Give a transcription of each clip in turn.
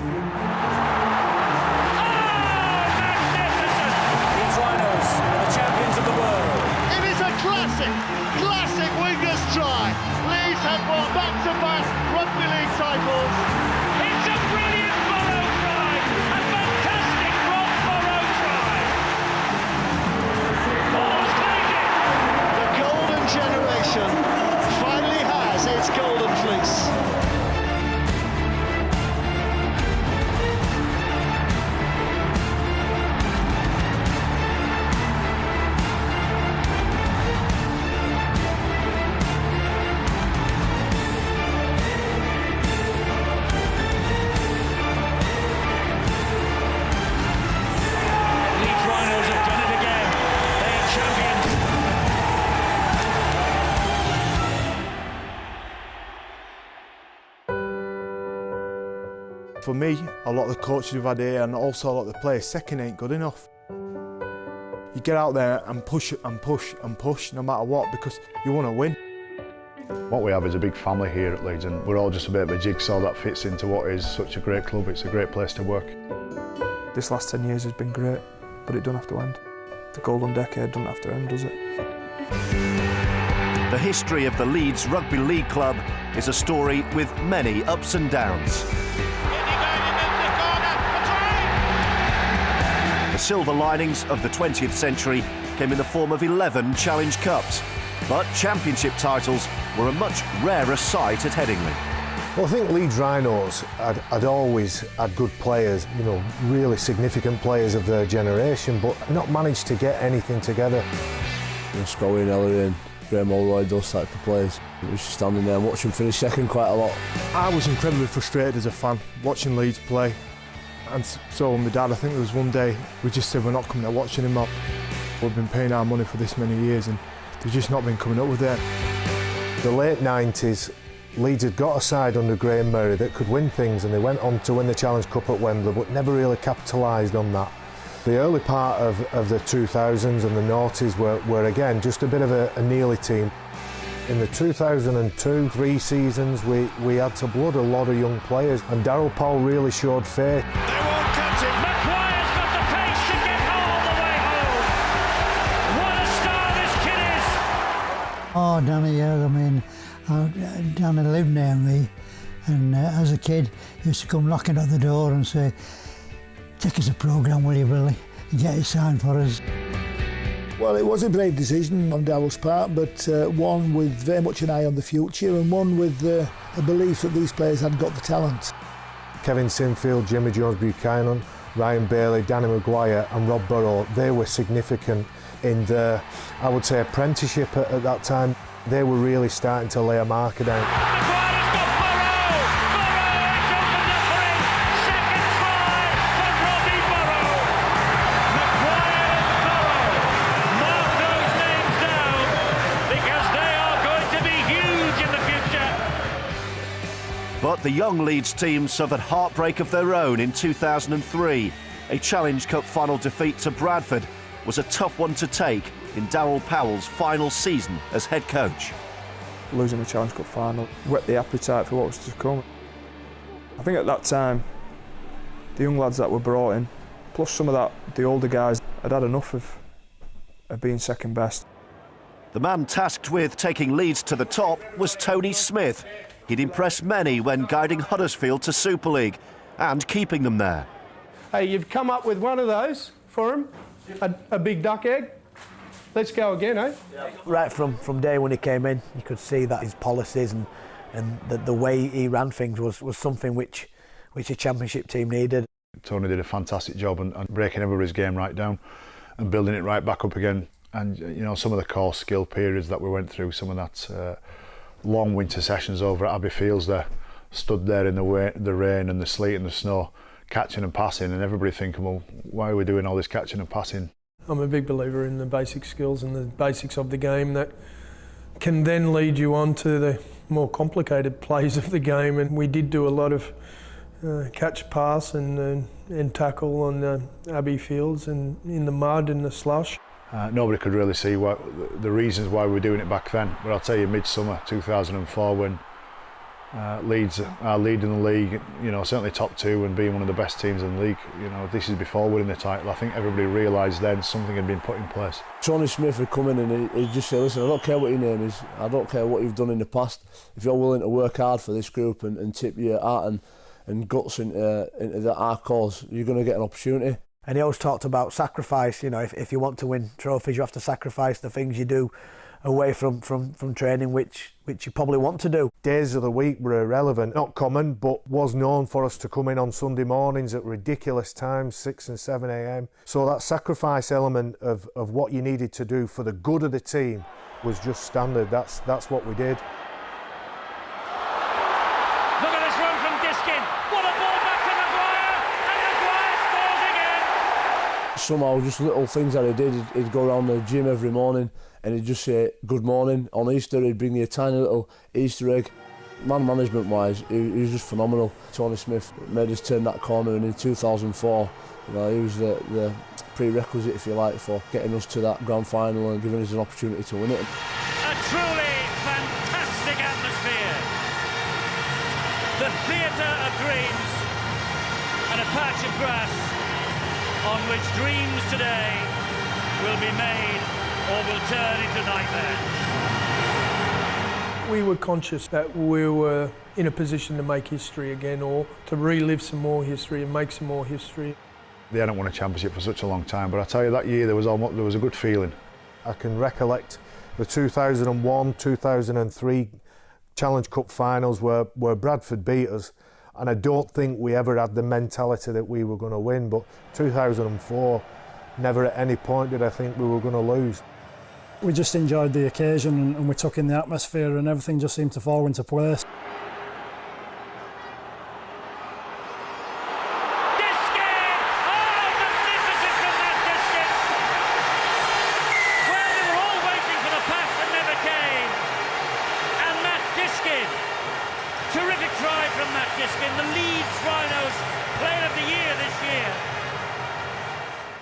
magnificent! Leeds Rhinos are the champions of the world. It is a classic Wingers try. Leeds have won back-to-back rugby league titles. It's a brilliant Burrow try! A fantastic Rob Burrow try! Ball's claimed it! The golden generation finally has its golden fleece. Leeds Rhinos have done it again. They are champions. For me, a lot of the coaches we've had here and also a lot of the players, second ain't good enough. You get out there and push and push and push no matter what because you want to win. What we have is a big family here at Leeds and we're all just a bit of a jigsaw that fits into what is such a great club. It's a great place to work. This last 10 years has been great, but it doesn't have to end. The golden decade doesn't have to end, does it? The history of the Leeds Rugby League Club is a story with many ups and downs. The silver linings of the 20th century came in the form of 11 Challenge Cups, but championship titles were a much rarer sight at Headingley. Well, I think Leeds Rhinos had always had good players, you know, really significant players of their generation, but not managed to get anything together. Scully and Ellery and Graham O'Roy, those type of players. We was standing there and watching finish second quite a lot. I was incredibly frustrated as a fan watching Leeds play. And so my dad, I think there was one day, we just said we're not coming to watch anymore. We've been paying our money for this many years and they've just not been coming up with it. The late 90s, Leeds had got a side under Graham Murray that could win things and they went on to win the Challenge Cup at Wembley but never really capitalised on that. The early part of the 2000s and the noughties were again just a bit of a nearly team. In the 2002-3 seasons we had to blood a lot of young players and Darryl Powell really showed faith. They won't catch him. Maguire's got the pace to get all the way home. What a star this kid is! Oh, Danny, yeah, I mean, Danny lived near me and as a kid he used to come knocking at the door and say, "Take us a programme, will you, Billy, and get it signed for us." Well, it was a brave decision on Darryl's part, but one with very much an eye on the future and one with a belief that these players had got the talent. Kevin Sinfield, Jimmy Jones-Buchanan, Ryan Bailey, Danny Maguire and Rob Burrow, they were significant in their, I would say, apprenticeship at that time. They were really starting to lay a marker down. Maguire's got Burrow! Burrow is opened up for him! Second try for Robbie Burrow! Maguire and Burrow! Mark those names down because they are going to be huge in the future! But the young Leeds team suffered heartbreak of their own in 2003. A Challenge Cup final defeat to Bradford was a tough one to take in Darryl Powell's final season as head coach. Losing the Challenge Cup final whet the appetite for what was to come. I think at that time, the young lads that were brought in, plus some of the older guys, had had enough of being second best. The man tasked with taking Leeds to the top was Tony Smith. He'd impressed many when guiding Huddersfield to Super League and keeping them there. Hey, you've come up with one of those for him, a big duck egg. Let's go again, eh? Right from day when he came in, you could see that his policies and the way he ran things was something which a championship team needed. Tony did a fantastic job and breaking everybody's game right down and building it right back up again. And you know, some of the core skill periods that we went through, some of that long winter sessions over at Abbey Fields there, stood there in the rain and the sleet and the snow, catching and passing, and everybody thinking, well, why are we doing all this catching and passing? I'm a big believer in the basic skills and the basics of the game that can then lead you on to the more complicated plays of the game. And we did do a lot of catch, pass and tackle on Abbey Fields and in the mud and the slush. Nobody could really see the reasons why we were doing it back then. But I'll tell you, midsummer 2004, when Leeds are leading the league, you know, certainly top two and being one of the best teams in the league. You know, this is before winning the title. I think everybody realised then something had been put in place. Tony Smith would come in and he'd just say, listen, I don't care what your name is, I don't care what you've done in the past. If you're willing to work hard for this group and tip your heart and guts into our cause, you're going to get an opportunity. And he always talked about sacrifice. You know, if you want to win trophies, you have to sacrifice the things you do away from training, which you probably want to do. Days of the week were irrelevant, not common, but was known for us to come in on Sunday mornings at ridiculous times, 6 and 7 a.m. So that sacrifice element of what you needed to do for the good of the team was just standard. That's what we did. Look at this run from Diskin. What a ball back to Maguire, and Maguire scores again. Somehow, just little things that he did, he'd go around the gym every morning and he'd just say good morning. On Easter he'd bring you a tiny little Easter egg. Man management wise, he was just phenomenal. Tony Smith made us turn that corner, and in 2004, you know, he was the prerequisite, if you like, for getting us to that grand final and giving us an opportunity to win it. A truly fantastic atmosphere. The theatre of dreams, and a patch of grass on which dreams today will be made or will turn into nightmares. We were conscious that we were in a position to make history again, or to relive some more history and make some more history. They hadn't won a championship for such a long time, but I tell you, that year there was a good feeling. I can recollect the 2001, 2003 Challenge Cup finals where Bradford beat us, and I don't think we ever had the mentality that we were going to win, but 2004, never at any point did I think we were going to lose. We just enjoyed the occasion and we took in the atmosphere, and everything just seemed to fall into place. Terrific try from Matt Diskin, the Leeds Rhinos Player of the Year this year.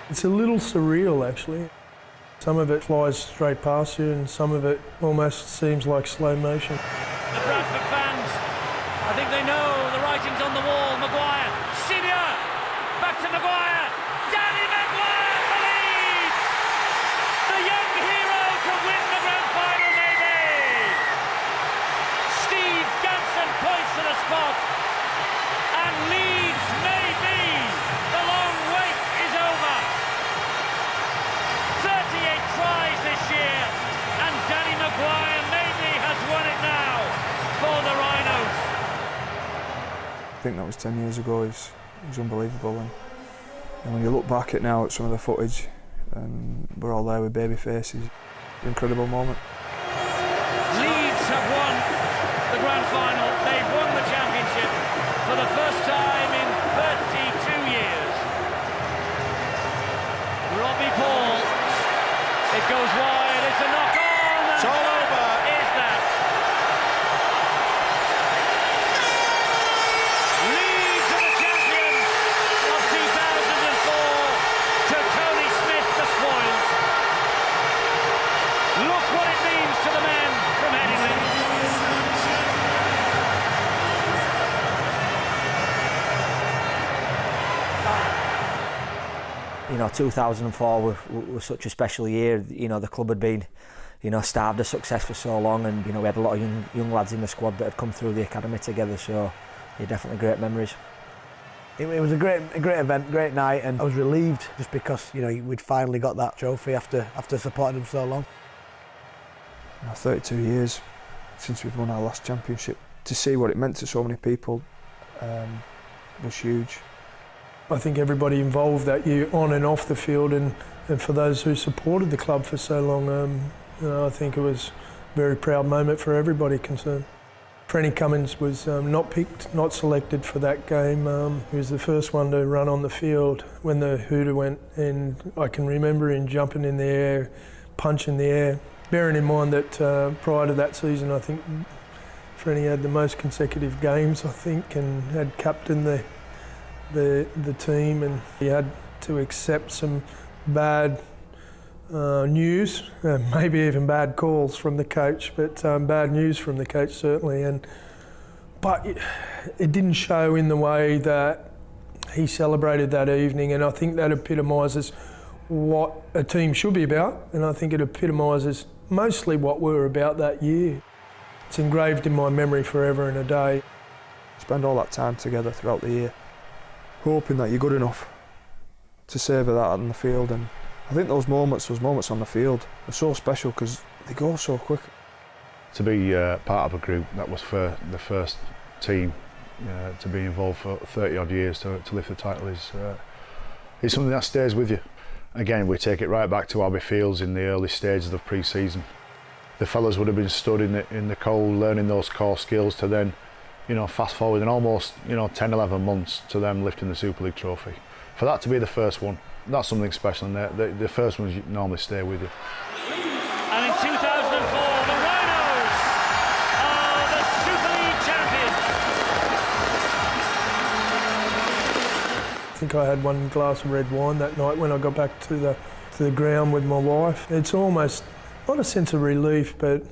It's a little surreal, actually. Some of it flies straight past you and some of it almost seems like slow motion. The Bradford fans, I think they know the writing's on the wall. Maguire, senior, back to Maguire. Danny Maguire for Leeds! The young hero to win the grand final, maybe! Steve Ganson points to the spot, and Leeds may be. The long wait is over. 38 tries this year, and Danny Maguire maybe has won it now for the Rhinos. I think that was 10 years ago. It was unbelievable, and when you look back at now at some of the footage, and we're all there with baby faces, incredible moment. Leeds have won the grand final. They've won the championship for the first time in 32 years. Robbie Paul, it goes wide, it's a knock on, and It's all over. Is that? Leeds are the champions of 2004 to Tony Smith the spoils. Look what it means to the men from Headingley. You know, 2004 was such a special year. You know, the club had been, you know, starved of success for so long, and you know, we had a lot of young lads in the squad that had come through the academy together. So, yeah, definitely great memories. It was a great event, great night, and I was relieved just because, you know, we'd finally got that trophy after supporting them so long. You know, 32 years since we've won our last championship. To see what it meant to so many people was huge. I think everybody involved that year, on and off the field, and for those who supported the club for so long, you know, I think it was a very proud moment for everybody concerned. Freddie Cummins was not picked, not selected for that game. He was the first one to run on the field when the hooter went, and I can remember him jumping in the air, punching the air. Bearing in mind that prior to that season, I think Freddie had the most consecutive games, I think, and had captained the team, and he had to accept some bad news, maybe even bad calls from the coach, but bad news from the coach certainly, and But it didn't show in the way that he celebrated that evening, and I think that epitomises what a team should be about, and I think it epitomises mostly what we were about that year. It's engraved in my memory forever and a day. Spend all that time together throughout the year, hoping that you're good enough to savour that on the field, and I think those moments on the field are so special because they go so quick. To be part of a group that was for the first team to be involved for 30 odd years to lift the title is something that stays with you. Again, we take it right back to Abbey Fields in the early stages of pre-season. The fellas would have been stood in the cold learning those core skills to then, fast forward in almost 10, 11 months to them lifting the Super League trophy. For that to be the first one, that's something special, and the first ones normally stay with you. And in 2004, the Rhinos are the Super League champions. I think I had one glass of red wine that night when I got back to the ground with my wife. It's almost not a sense of relief, but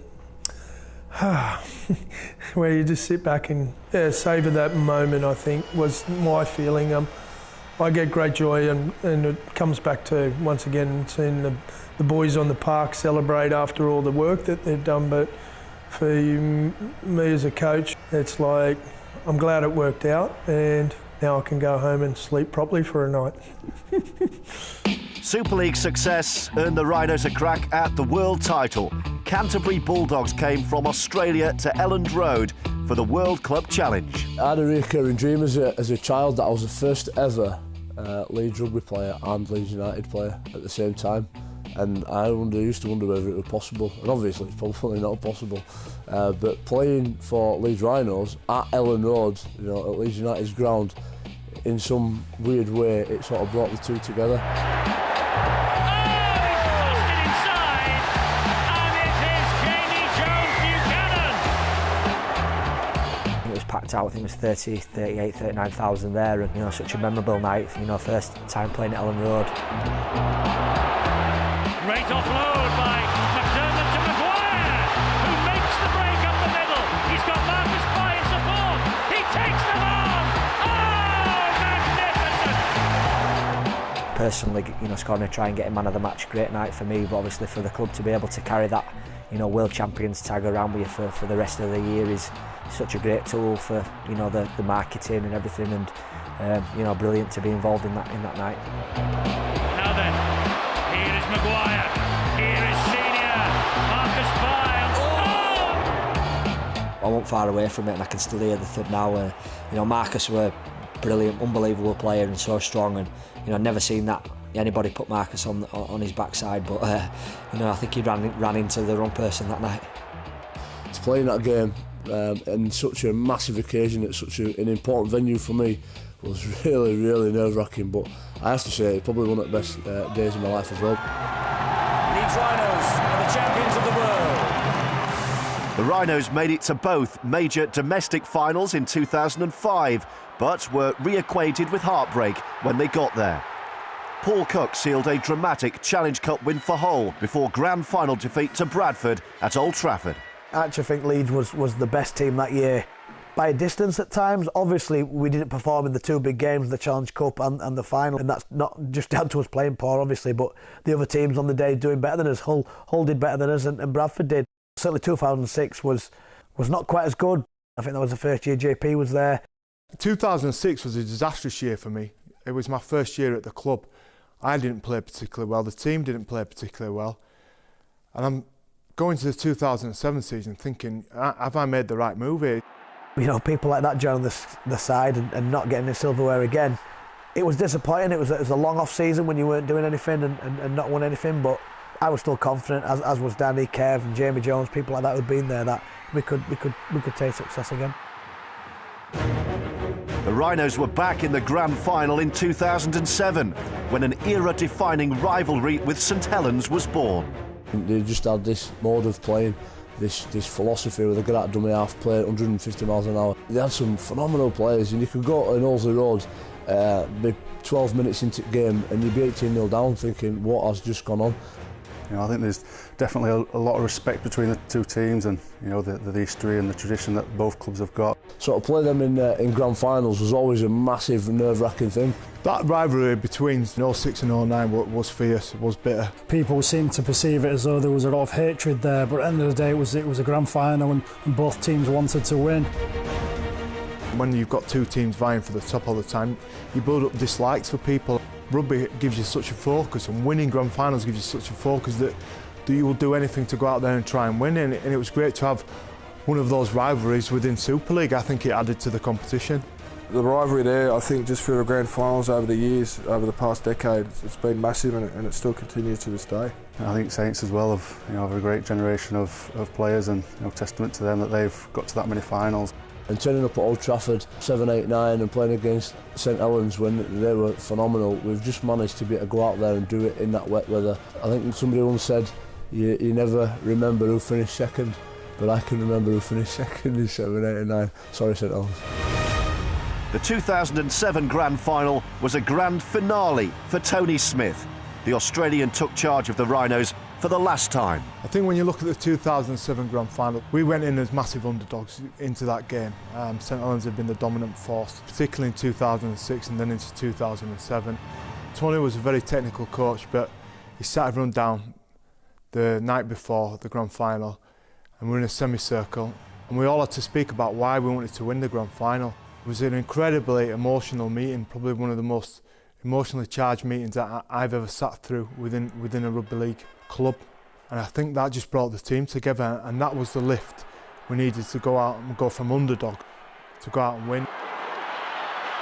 where you just sit back and savour that moment, I think, was my feeling. I get great joy, and it comes back to, once again, seeing the boys on the park celebrate after all the work that they've done. But for me as a coach, it's like, I'm glad it worked out, and now I can go home and sleep properly for a night. Super League success earned the Rhinos a crack at the world title. Canterbury Bulldogs came from Australia to Elland Road for the World Club Challenge. I had a recurring dream as a child that I was the first ever Leeds rugby player and Leeds United player at the same time, and I used to wonder whether it was possible, and obviously it's probably not possible, but playing for Leeds Rhinos at Elland Road, at Leeds United's ground, in some weird way it sort of brought the two together. Packed out, I think it was 30, 38, 39,000 there, and such a memorable night, first time playing at Elland Road. Great offload by McDermott to Maguire, who makes the break up the middle. He's got Marcus By in support. He takes them on. Oh, magnificent! Personally, scoring a try and getting man of the match, great night for me, but obviously for the club to be able to carry that, world champions tag around with you for the rest of the year is such a great tool for the marketing and everything, and brilliant to be involved in that night. Now then, here is Maguire, here is senior Marcus By. I wasn't far away from it, and I can still hear the thud now. Marcus were brilliant, unbelievable player, and so strong, and I've never seen that anybody put Marcus on his backside, but I think he ran into the wrong person that night. It's playing that game and such a massive occasion at such an important venue for me was really, really nerve-wracking, but I have to say it's probably one of the best days of my life as well. Leeds Rhinos are the champions of the world. The Rhinos made it to both major domestic finals in 2005, but were reacquainted with heartbreak when they got there. Paul Cook sealed a dramatic Challenge Cup win for Hull before grand final defeat to Bradford at Old Trafford. I actually think Leeds was the best team that year. By a distance at times. Obviously, we didn't perform in the two big games, the Challenge Cup and the final, and that's not just down to us playing poor, obviously, but the other teams on the day doing better than us. Hull did better than us, and Bradford did. Certainly 2006 was not quite as good. I think that was the first year JP was there. 2006 was a disastrous year for me. It was my first year at the club. I didn't play particularly well, the team didn't play particularly well, and I'm going to the 2007 season thinking, have I made the right move here? People like that joining the side and not getting the silverware again. It was disappointing. It was a long off season when you weren't doing anything and not won anything, but I was still confident, as was Danny, Kev and Jamie Jones, people like that who'd been there, that we could take success again. The Rhinos were back in the grand final in 2007 when an era-defining rivalry with St Helens was born. They just had this mode of playing, this philosophy where they got out dummy half, play at 150 miles an hour. They had some phenomenal players, and you could go on Olsley Road, be 12 minutes into the game and you'd be 18-0 down thinking, what has just gone on? You know, I think there's definitely a lot of respect between the two teams, and you know the history and the tradition that both clubs have got. So to play them in grand finals was always a massive nerve-wracking thing. That rivalry between 06 and 09 was fierce, was bitter. People seem to perceive it as though there was a lot of hatred there, but at the end of the day it was a grand final, and both teams wanted to win. When you've got two teams vying for the top all the time, you build up dislikes for people. Rugby gives you such a focus, and winning grand finals gives you such a focus that you will do anything to go out there and try and win. And it was great to have one of those rivalries within Super League. I think it added to the competition. The rivalry there, I think, just for the grand finals over the years, over the past decade, it's been massive, and it still continues to this day. I think Saints as well have a great generation of players, and testament to them that they've got to that many finals. And turning up at Old Trafford 7, 8, 9 and playing against St Helens when they were phenomenal, we've just managed to be able to go out there and do it in that wet weather. I think somebody once said you never remember who finished second, but I can remember who finished second in 7, 8 and 9. Sorry, St Helens. The 2007 Grand Final was a grand finale for Tony Smith. The Australian took charge of the Rhinos for the last time. I think when you look at the 2007 Grand Final, we went in as massive underdogs into that game. St Helens had been the dominant force, particularly in 2006 and then into 2007. Tony was a very technical coach, but he sat everyone down the night before the Grand Final, and we were in a semicircle, and we all had to speak about why we wanted to win the Grand Final. It was an incredibly emotional meeting, probably one of the most emotionally charged meetings that I've ever sat through within a rugby league club, and I think that just brought the team together, and that was the lift we needed to go out and go from underdog to go out and win.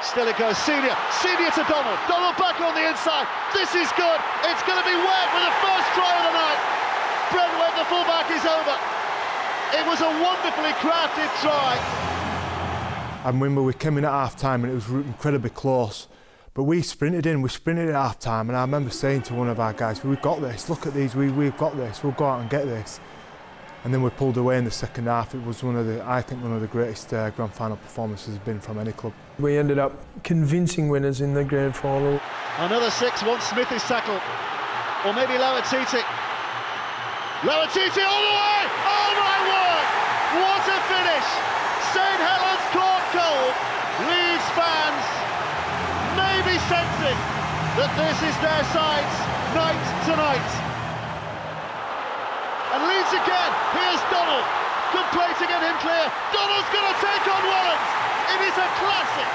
Still it goes, Senior to Donald back on the inside, this is good, it's going to be Webb with the first try of the night. Brent Webb, the fullback, is over. It was a wonderfully crafted try. I remember we came in at half time and it was incredibly close. But we sprinted at half time, and I remember saying to one of our guys, we've got this, look at these, we've got this, we'll go out and get this. And then we pulled away in the second half. It was I think one of the greatest grand final performances has been from any club. We ended up convincing winners in the grand final. Another 6 once Smith is tackled, or maybe Lauatiti. Lauatiti all the way, oh my word, what a finish. St Helens caught cold, Leeds fans maybe sensing that this is their side's night tonight. And Leeds again, here's Donald, good play to get him clear. Donald's going to take on Wallens. It is a classic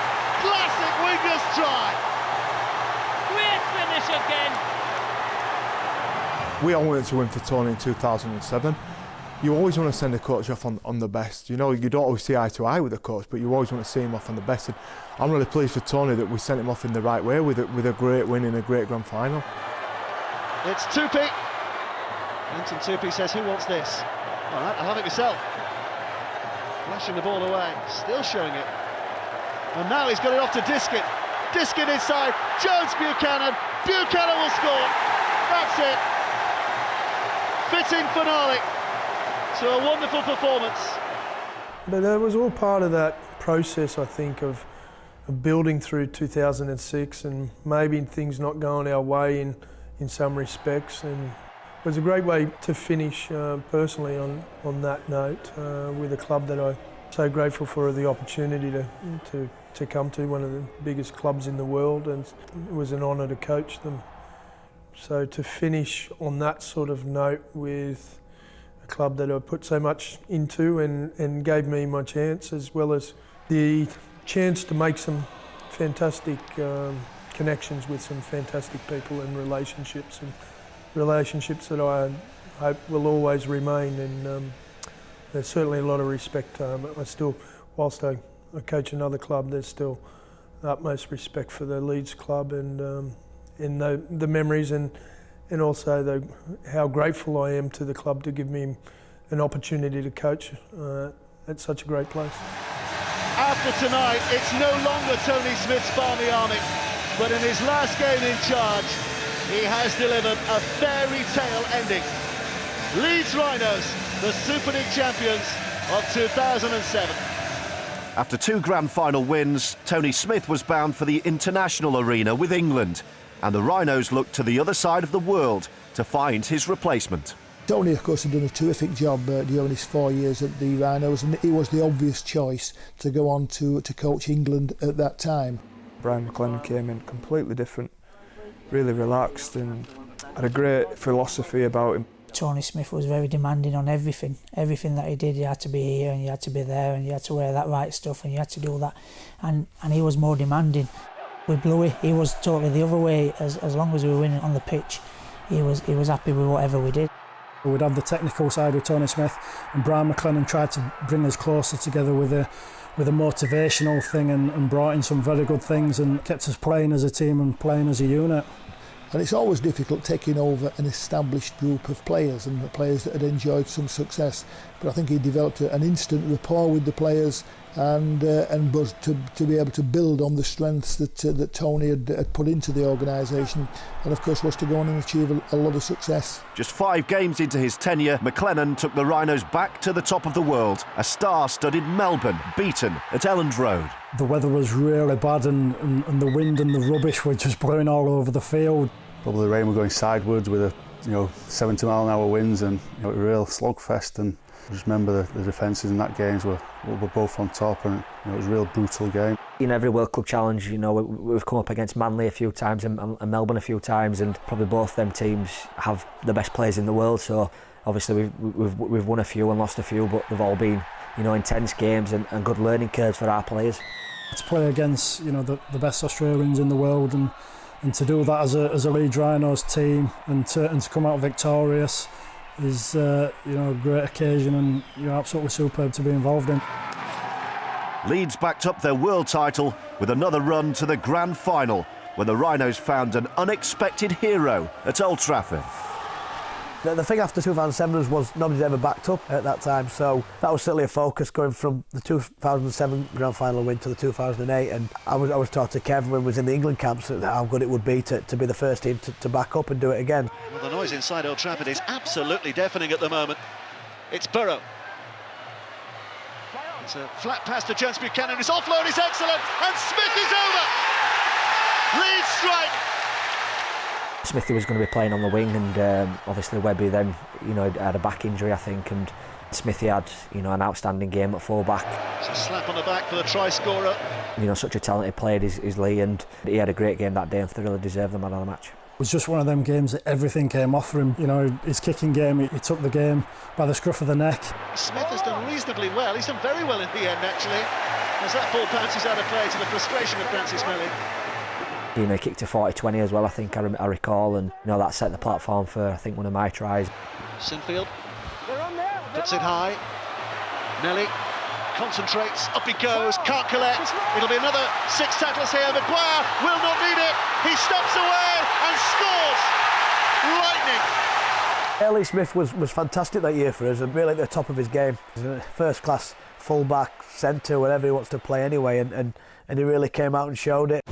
wingers try. Great finish again. We all wanted to win for Tony in 2007. You always want to send a coach off on the best. You know, you don't always see eye to eye with a coach, but you always want to see him off on the best. And I'm really pleased for Tony that we sent him off in the right way with a great win in a great grand final. It's Tupi. Anton Tupi says, who wants this? All right, I'll have it myself. Flashing the ball away, still showing it. And now he's got it off to Diskin. Diskin inside, Jones Buchanan. Buchanan will score. That's it. Fitting finale to a wonderful performance. But it was all part of that process, I think, of building through 2006 and maybe things not going our way in some respects. And it was a great way to finish personally on that note with a club that I'm so grateful for the opportunity to come to, one of the biggest clubs in the world, and it was an honour to coach them. So to finish on that sort of note with a club that I put so much into and gave me my chance, as well as the chance to make some fantastic connections with some fantastic people and relationships that I hope will always remain. And there's certainly a lot of respect. I still, whilst I coach another club, there's still utmost respect for the Leeds club and the memories and also how grateful I am to the club to give me an opportunity to coach at such a great place. After tonight, it's no longer Tony Smith's Barmy Army, but in his last game in charge, he has delivered a fairy tale ending. Leeds Rhinos, the Super League champions of 2007. After 2 grand final wins, Tony Smith was bound for the international arena with England. and the Rhinos looked to the other side of the world to find his replacement. Tony, of course, had done a terrific job during his 4 years at the Rhinos, and he was the obvious choice to go on to coach England at that time. Brian McLennan came in completely different, really relaxed, and had a great philosophy about him. Tony Smith was very demanding on everything that he did. You had to be here and you had to be there and you had to wear that right stuff and you had to do that, and he was more demanding. With Bluey, he was totally the other way. As long as we were winning on the pitch, he was happy with whatever we did. We'd have the technical side with Tony Smith, and Brian McLennan tried to bring us closer together with a motivational thing, and brought in some very good things and kept us playing as a team and playing as a unit. And it's always difficult taking over an established group of players and the players that had enjoyed some success. But I think he developed an instant rapport with the players, and was to be able to build on the strengths that Tony had put into the organisation, and of course was to go on and achieve a lot of success. Just 5 games into his tenure, McLennan took the Rhinos back to the top of the world. A star-studded Melbourne, beaten at Elland Road. The weather was really bad, and the wind and the rubbish were just blowing all over the field. Probably the rain were going sideways with 70-mile-an-hour winds, and a real slugfest. And I just remember the defences in that games were both on top, and it was a real brutal game. In every World Club challenge, we've come up against Manly a few times and Melbourne a few times, and probably both them teams have the best players in the world. So obviously we've won a few and lost a few, but they've all been intense games and good learning curves for our players. To play against the best Australians in the world, and to do that as a Leeds Rhinos team, and to come out victorious is a great occasion, and absolutely superb to be involved in. Leeds backed up their world title with another run to the grand final, when the Rhinos found an unexpected hero at Old Trafford. The thing after 2007 was nobody ever backed up at that time, so that was certainly a focus, going from the 2007 grand final win to the 2008. And I was taught to Kev when we was in the England camps how good it would be to be the first team to back up and do it again. Well, the noise inside Old Trafford is absolutely deafening at the moment. It's Burrow. It's a flat pass to James Buchanan. His offload is excellent, and Smith is over. Leeds strike. Smithy was going to be playing on the wing, and obviously Webby then had a back injury, I think, and Smithy had an outstanding game at full back. It's a slap on the back for the try scorer. Such a talented player is Lee, and he had a great game that day and thoroughly deserved the man of the match. It was just one of them games that everything came off for him. His kicking game, he took the game by the scruff of the neck. Smith has done reasonably well. He's done very well in the end, actually, as that ball bounces out of play to the frustration of Francis Melly. He kicked a 40-20 as well, I think I recall, and that set the platform for, I think, one of my tries. Sinfield puts it high. Nelly concentrates, up he goes, can't collect. It'll be another 6 tackles here. Maguire will not need it. He steps away and scores. Lightning. Ellie Smith was fantastic that year for us, and really at the top of his game. He's a first-class full-back, centre, whatever he wants to play anyway, and he really came out and showed it.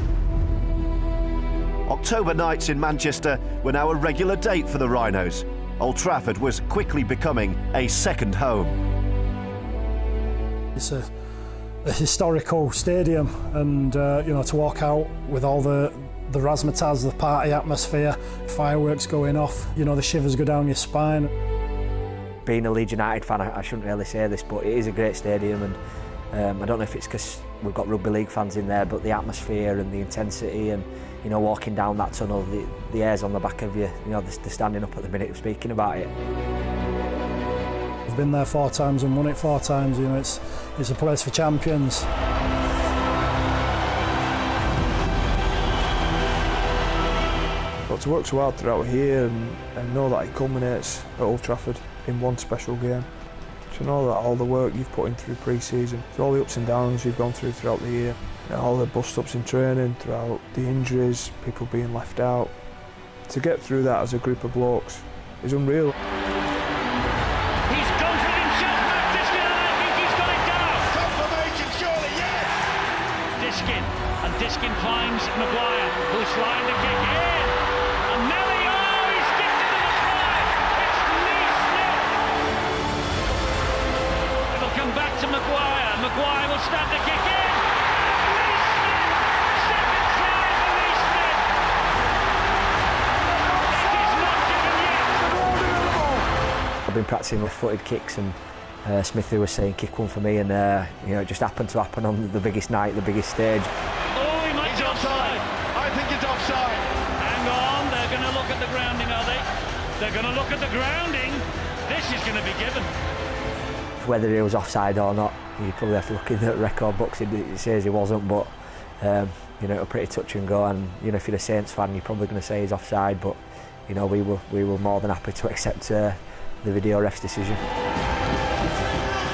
October nights in Manchester were now a regular date for the Rhinos. Old Trafford was quickly becoming a second home. It's a historical stadium, and to walk out with all the razzmatazz, the party atmosphere, fireworks going off, the shivers go down your spine. Being a Leeds United fan, I shouldn't really say this, but it is a great stadium, and I don't know if it's because we've got rugby league fans in there, but the atmosphere and the intensity, and walking down that tunnel, the air's on the back of you, they're standing up at the minute speaking about it. I've been there 4 times and won it 4 times, it's a place for champions. But to work so hard throughout here and know that it culminates at Old Trafford in one special game, to know that all the work you've put in through pre-season, through all the ups and downs you've gone through throughout the year, all the bust-ups in training, throughout the injuries, people being left out, to get through that as a group of blokes is unreal. He's gone for it himself, Matt Diskin, and I think he's got it down. Confirmation, surely, yes! Diskin, and Diskin finds Maguire, who's sliding the kick in. And Nelly, he's kicked into the try. It's Lee Smith. It'll come back to Maguire. Maguire will stand the kick in. Lee Smith, second try for Lee Smith. I've been practicing left-footed kicks, and Smithy was saying kick one for me, and you know, it just happened to happen on the biggest night, the biggest stage. Oh, he might be offside. I think it's offside. Hang on, they're going to look at the grounding, are they? They're going to look at the grounding. This is going to be given. Whether he was offside or not, you probably have to look in the record books. It says he wasn't, but you know, it was pretty touch and go. And you know, if you're a Saints fan, you're probably going to say he's offside. But you know, we were more than happy to accept the video ref's decision.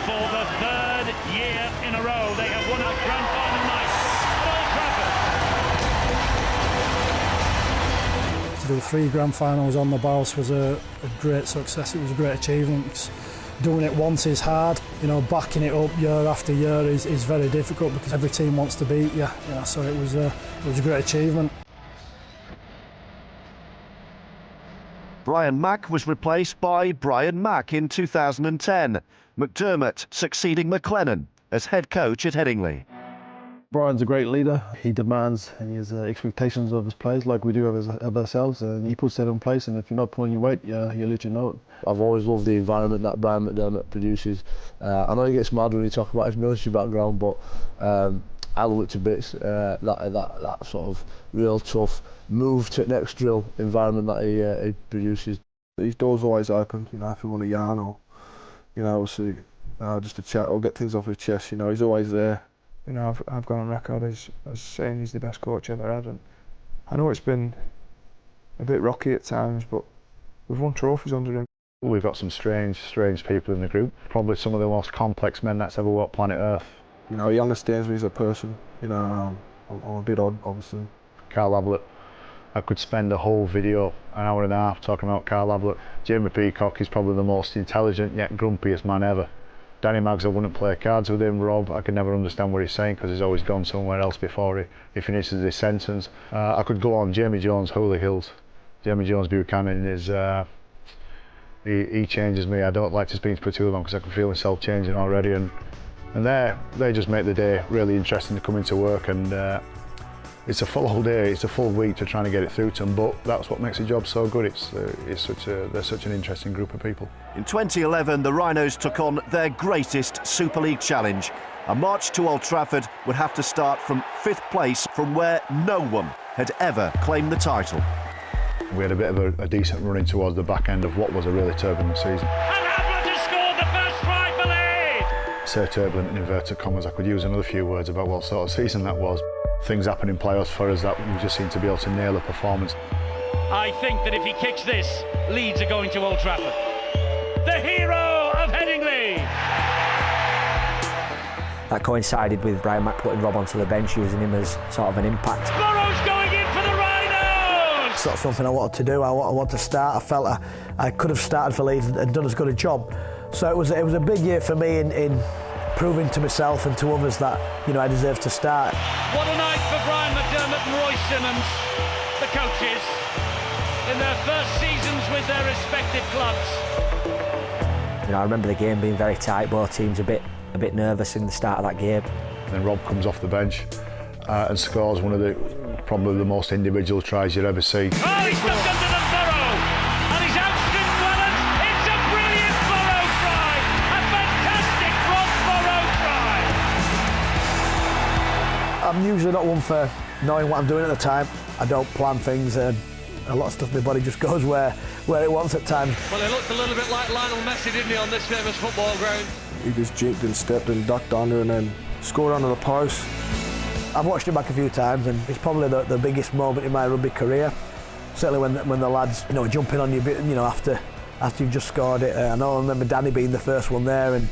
For the third year in a row, they have won a grand final night at Old Trafford. To do 3 grand finals on the bounce was a great success. It was a great achievement. Doing it once is hard, you know, backing it up year after year is very difficult because every team wants to beat you. You know, so it was a great achievement. Brian Mack was replaced by Brian Mack in 2010. McDermott succeeding McLennan as head coach at Headingley. Brian's a great leader. He demands and he has expectations of his players like we do of ourselves, and he puts that in place, and if you're not pulling your weight, he'll let you know it. I've always loved the environment that Brian McDermott produces. I know he gets mad when he talks about his military background, but I love it to bits. That sort of real tough move to next drill environment that he produces. His door's always open, you know, if you want a yarn or, you know, obviously just a chat or get things off his chest, you know, he's always there. You know, I've gone on record as saying he's the best coach I've ever had, and I know it's been a bit rocky at times, but we've won trophies under him. We've got some strange people in the group. Probably some of the most complex men that's ever walked planet Earth. You know, he understands me as a person. You know, I'm a bit odd, obviously. Carl Ablett. I could spend a whole video, an hour and a half, talking about Carl Ablett. Jamie Peacock is probably the most intelligent yet grumpiest man ever. Danny Maggs, I wouldn't play cards with him. Rob, I can never understand what he's saying because he's always gone somewhere else before he finishes his sentence. I could go on. Jamie Jones, Holy Hills. Jamie Jones Buchanan is, he changes me. I don't like to speak for too long because I can feel myself changing already. And they just make the day really interesting to come into work, and it's a full whole day, it's a full week to trying to get it through to them, but that's what makes the job so good. They're such an interesting group of people. In 2011, the Rhinos took on their greatest Super League challenge. A march to Old Trafford would have to start from 5th place, from where no one had ever claimed the title. We had a bit of a decent running towards the back end of what was a really turbulent season. And Ablett has scored the first try for Leeds! Say turbulent in inverted commas, I could use another few words about what sort of season that was. Things happen in playoffs for us that we just seem to be able to nail a performance. I think that if he kicks this, Leeds are going to Old Trafford. The hero of Headingley! That coincided with Brian Mack putting Rob onto the bench, using him as sort of an impact. Burrow's going in for the Rhinos! It's not something I wanted to do. I want to start. I felt I could have started for Leeds and done as good a job. So it was a big year for me in proving to myself and to others that, you know, I deserve to start. What a night for Brian McDermott and Roy Simmons, the coaches, in their first seasons with their respective clubs. You know, I remember the game being very tight. Both teams a bit nervous in the start of that game. And then Rob comes off the bench and scores one of probably the most individual tries you'll ever see. Oh, he's stuck under the Burrow, and he's outstripped Welland. It's a brilliant Burrow try, a fantastic Rob Burrow try. I'm usually not one for knowing what I'm doing at the time. I don't plan things. A lot of stuff in my body just goes where it wants at times. Well, he looked a little bit like Lionel Messi, didn't he, on this famous football ground? He just jinked and stepped and ducked under and then scored under the post. I've watched it back a few times, and it's probably the biggest moment in my rugby career. Certainly when the lads, you know, jumping on you, you know, after you've just scored it. I remember Danny being the first one there, and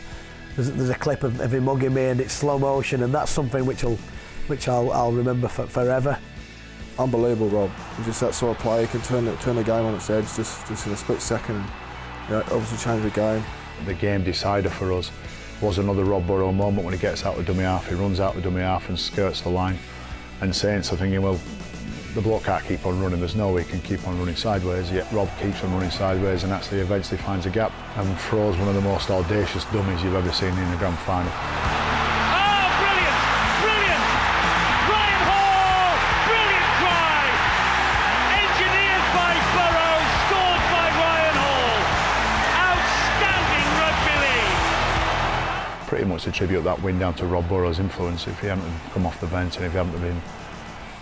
there's a clip of him mugging me, and it's slow motion, and that's something which I'll remember forever. Unbelievable, Rob. He's just that sort of player. He can turn the game on its edge just in a split second, and, you know, obviously change the game. The game decider for us was another Rob Burrow moment when he gets out of dummy half. He runs out of dummy half and skirts the line. And Saints are thinking, well, the bloke can't keep on running. There's no way he can keep on running sideways. Yet Rob keeps on running sideways and actually eventually finds a gap and throws one of the most audacious dummies you've ever seen in the grand final. Oh, brilliant! Brilliant! Ryan Hall! Brilliant try! Engineered by Burrow, scored by Ryan Hall. must attribute that win down to Rob Burrow's influence. If he hadn't come off the bench and if he hadn't been,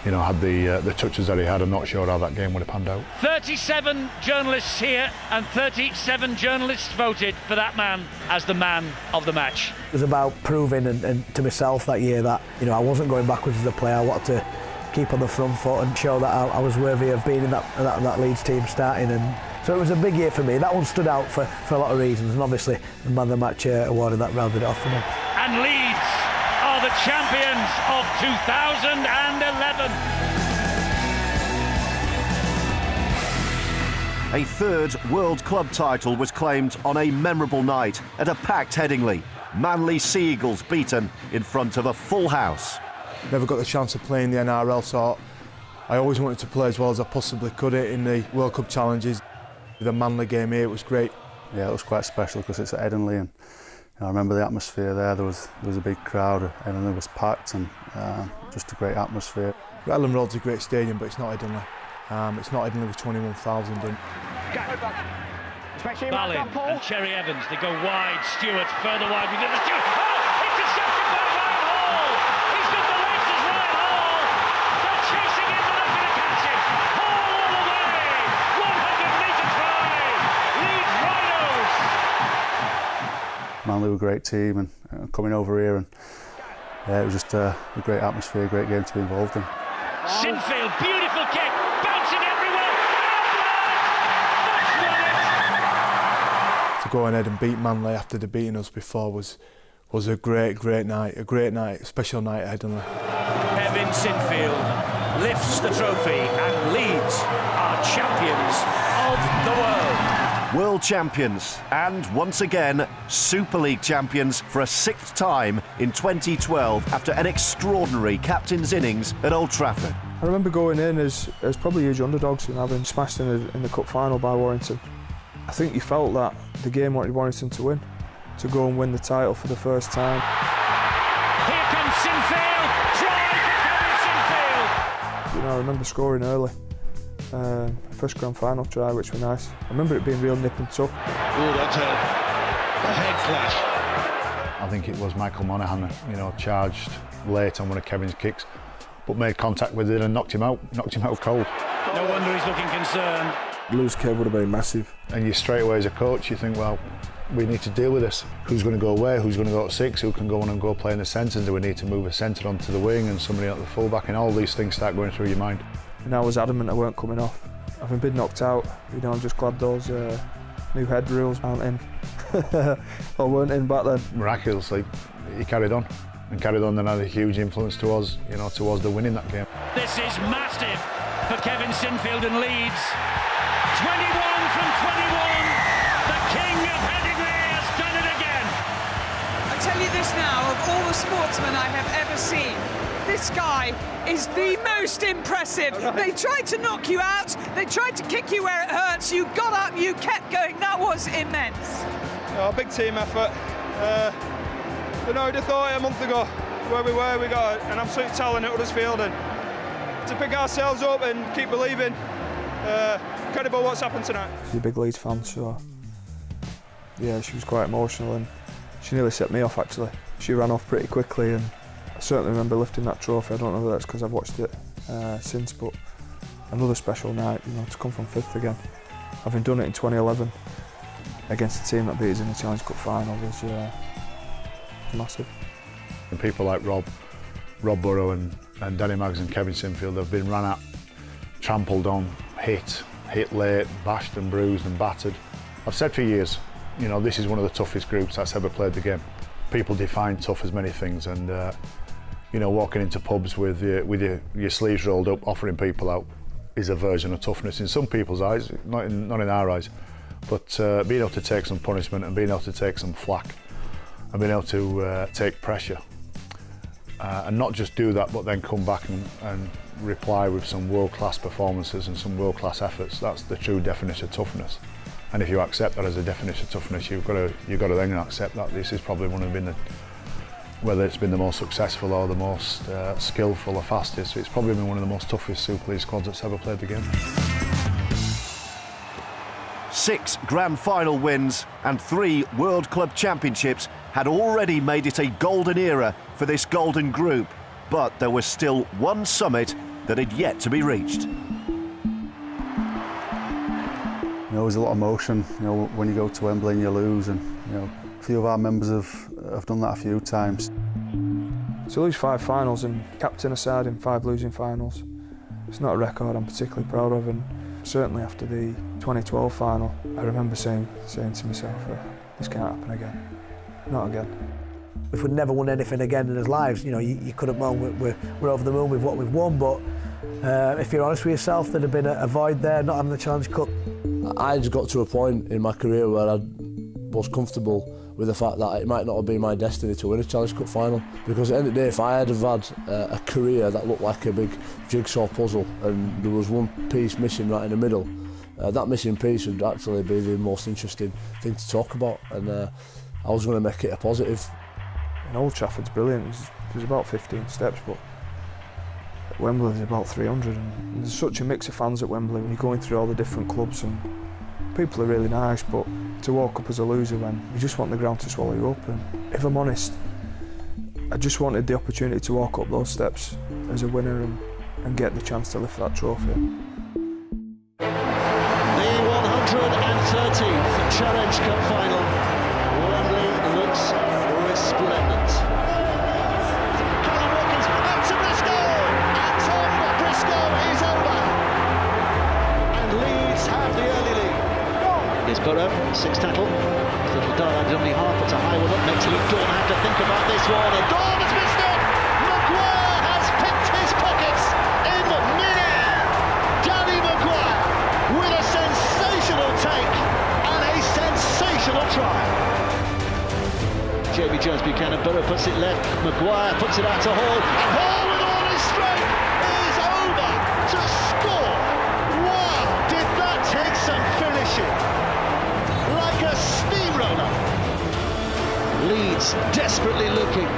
you know, had the touches that he had, I'm not sure how that game would have panned out. 37 journalists here and 37 journalists voted for that man as the man of the match. It was about proving and to myself that year that, you know, I wasn't going backwards as a player. I wanted to keep on the front foot and show that I was worthy of being in that Leeds team starting. And so it was a big year for me. That one stood out for a lot of reasons, and obviously the man of the match award that rounded it off for me. And Leeds are the champions of 2011. A third World Club title was claimed on a memorable night at a packed Headingley. Manly Sea Eagles beaten in front of a full house. Never got the chance of playing the NRL, so I always wanted to play as well as I possibly could in the World Cup challenges. The Manly game here, it was great. Yeah, it was quite special because it's at Headingley, and I remember the atmosphere there. There was a big crowd, Headingley was packed, and just a great atmosphere. Ellen Road's a great stadium, but it's not Headingley. It's not Headingley with 21,000 in. Ballin and Cherry Evans, they go wide. Stewart further wide within the Stewart. Oh, intercepted by Ryan Hall. He's got the legs as Ryan Hall. They're chasing him, but they're going to catch him. Hall all the way. 100-metre try. Leeds Rhinos. Manly were a great team, and coming over here, and it was just a great atmosphere, a great game to be involved in. Sinfield, beautiful kick, bouncing everywhere. To go ahead and beat Manly after they'd beaten us before was a great night, a special night at Headingley. Kevin Sinfield lifts the trophy and Leeds are champions of the world. World champions and, once again, Super League champions for a 6th time in 2012 after an extraordinary captain's innings at Old Trafford. I remember going in as probably huge underdogs and having smashed in the cup final by Warrington. I think you felt that the game wanted Warrington to win, to go and win the title for the first time. Here comes Sinfield, try for Kevin Sinfield. You know, I remember scoring early. First grand final try, which was nice. I remember it being real nip and tuck. Oh, that's a head clash. I think it was Michael Monaghan, you know, charged late on one of Kevin's kicks, but made contact with it and knocked him out cold. No wonder he's looking concerned. Lose Kev would have been massive. And you straight away as a coach, you think, well, we need to deal with this. Who's going to go where? Who's going to go at 6? Who can go on and go play in the centre? Do we need to move a centre onto the wing and somebody at the full-back? And all these things start going through your mind. And I was adamant I weren't coming off. Having been knocked out, you know, I'm just glad those new head rules aren't in. Or weren't in back then. Miraculously, he carried on and had a huge influence towards the winning that game. This is massive for Kevin Sinfield and Leeds. 21 from 21. The king of Headingley has done it again. I tell you this now, of all the sportsmen I have ever seen, this guy is the most impressive. They tried to knock you out, they tried to kick you where it hurts, you got up, you kept going, that was immense. A big team effort. You know, I thought a month ago where we were, we got an absolute talent at Huddersfield, and to pick ourselves up and keep believing, incredible what's happened tonight. She's a big Leeds fan, so yeah, she was quite emotional and she nearly set me off actually. She ran off pretty quickly, and I certainly remember lifting that trophy. I don't know if that's because I've watched it since, but another special night, you know, to come from 5th again. Having done it in 2011 against a team that beat us in the Challenge Cup final was massive. And people like Rob Burrow and Danny Maggs and Kevin Sinfield have been run at, trampled on, hit late, bashed and bruised and battered. I've said for years, you know, this is one of the toughest groups that's ever played the game. People define tough as many things, and you know, walking into pubs with your sleeves rolled up, offering people out, is a version of toughness in some people's eyes, not in our eyes. But being able to take some punishment and being able to take some flack and being able to take pressure and not just do that, but then come back and reply with some world-class performances and some world-class efforts. That's the true definition of toughness. And if you accept that as a definition of toughness, you've got to then accept that this is probably one of whether it's been the most successful or the most skillful or fastest, it's probably been one of the most toughest Super League squads that's ever played the game. 6 grand final wins and 3 World Club Championships had already made it a golden era for this golden group, but there was still one summit that had yet to be reached. You know, there's a lot of emotion, you know, when you go to Wembley and you lose, and you know, a few of our members have done that a few times. To lose 5 finals and captain a side in 5 losing finals, it's not a record I'm particularly proud of, and certainly after the 2012 final, I remember saying to myself, this can't happen again, not again. If we'd never won anything again in his lives, you know, you couldn't moan we're over the moon with what we've won, but if you're honest with yourself, there'd have been a void there, not having the Challenge Cup. I just got to a point in my career where I was comfortable with the fact that it might not have been my destiny to win a Challenge Cup final, because at the end of the day, if I had have had a career that looked like a big jigsaw puzzle and there was one piece missing right in the middle, that missing piece would actually be the most interesting thing to talk about, and I was going to make it a positive. And Old Trafford's brilliant. There's about 15 steps, but at Wembley there's about 300, and there's such a mix of fans at Wembley when you're going through all the different clubs, and people are really nice, but to walk up as a loser when you just want the ground to swallow you up, and if I'm honest, I just wanted the opportunity to walk up those steps as a winner and get the chance to lift that trophy. The 113th Challenge Cup final. Wembley looks resplendent. Callum Wilkins out to Briscoe, and Tom Briscoe is over. And Leeds have the early lead. Here's Burrow, 6th tackle. Little dialogue only half, but to high one up, makes Luke Dawn have to think about this one. And Dawn has missed it! Maguire has picked his pockets in mid-air. Danny Maguire with a sensational take and a sensational try. Jamie Jones Buchanan, Burrow puts it left, Maguire puts it out to Hall, and Hall with all his strength is over to score. Wow, did that take some finishing? Like a steamroller. Leeds desperately looking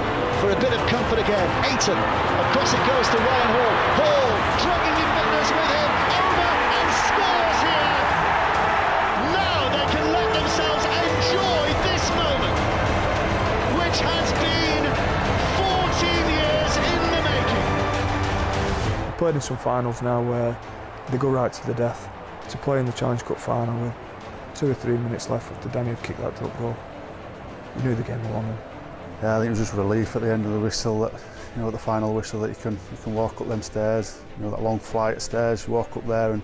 for a bit of comfort again. Ayton, across it goes to Ryan Hall. Hall dragging defenders with him, over and scores here. Now they can let themselves enjoy this moment, which has been 14 years in the making. I've played in some finals now where they go right to the death. To play in the Challenge Cup final with 2 or 3 minutes left after Danny had kicked that top goal, you knew the game was on. Yeah, I think it was just relief at the end of the whistle, that, you know, at the final whistle, that you can walk up them stairs, you know, that long flight of stairs, you walk up there and,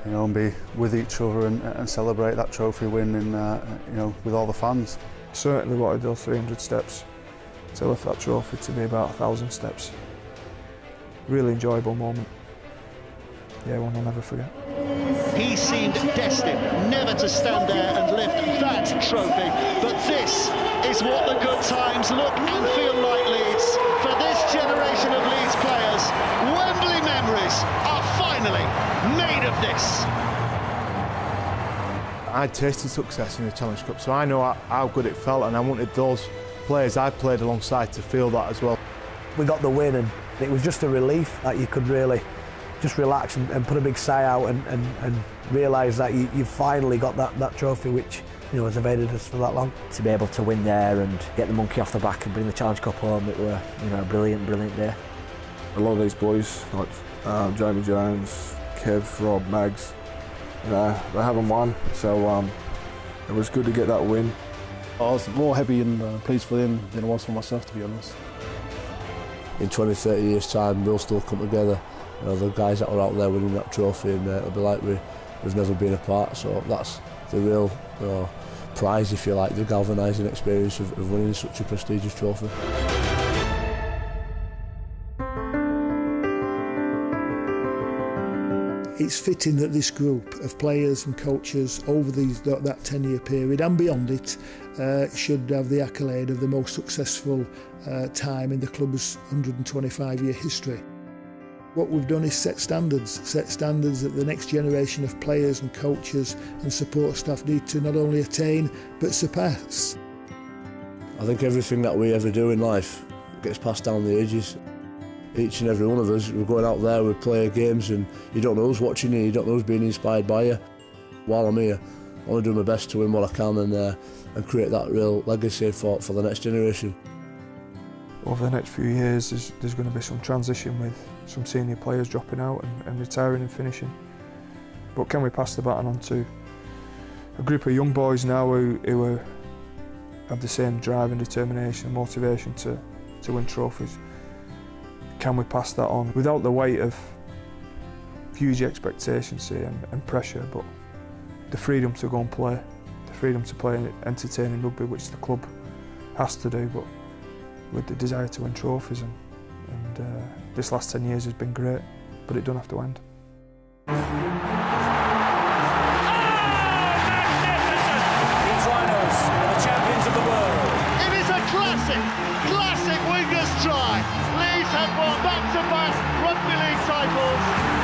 you know, and be with each other and celebrate that trophy win, and you know, with all the fans. Certainly wanted those 300 steps to lift that trophy to be about 1,000 steps. Really enjoyable moment. Yeah, one I'll never forget. He seemed destined never to stand there and lift that trophy, but this is what the good times look and feel like, Leeds. For this generation of Leeds players, Wembley memories are finally made of this. I tasted success in the Challenge Cup, so I know how good it felt, and I wanted those players I played alongside to feel that as well. We got the win, and it was just a relief that you could really just relax and put a big sigh out and realise that you've finally got that trophy, which, you know, has evaded us for that long. To be able to win there and get the monkey off the back and bring the Challenge Cup home, it were, you know, a brilliant day. A lot of these boys, like Jamie Jones, Kev, Rob, Mags, you know, they haven't won, so it was good to get that win. I was more happy and pleased for them than I was for myself, to be honest. In 20-30 years' time, we'll still come together. You know, the guys that were out there winning that trophy, and it'll be like we've never been apart. So that's the real prize, if you like, the galvanising experience of winning such a prestigious trophy. It's fitting that this group of players and coaches over that 10-year period and beyond it should have the accolade of the most successful time in the club's 125-year history. What we've done is set standards that the next generation of players and coaches and support staff need to not only attain but surpass. I think everything that we ever do in life gets passed down the ages. Each and every one of us, we're going out there, we play games, and you don't know who's watching you don't know who's being inspired by you. While I'm here, I want to do my best to win what I can and create that real legacy for the next generation. Over the next few years there's going to be some transition with some senior players dropping out and retiring and finishing. But can we pass the baton on to a group of young boys now who have the same drive and determination and motivation to win trophies? Can we pass that on without the weight of huge expectations say, and pressure, but the freedom to go and play, the freedom to play entertaining rugby, which the club has to do, but with the desire to win trophies. And this last 10 years has been great, but it don't have to end. Leeds Rhinos are the champions of the world. It is a classic wingers try. Leeds have won back-to-back rugby league titles.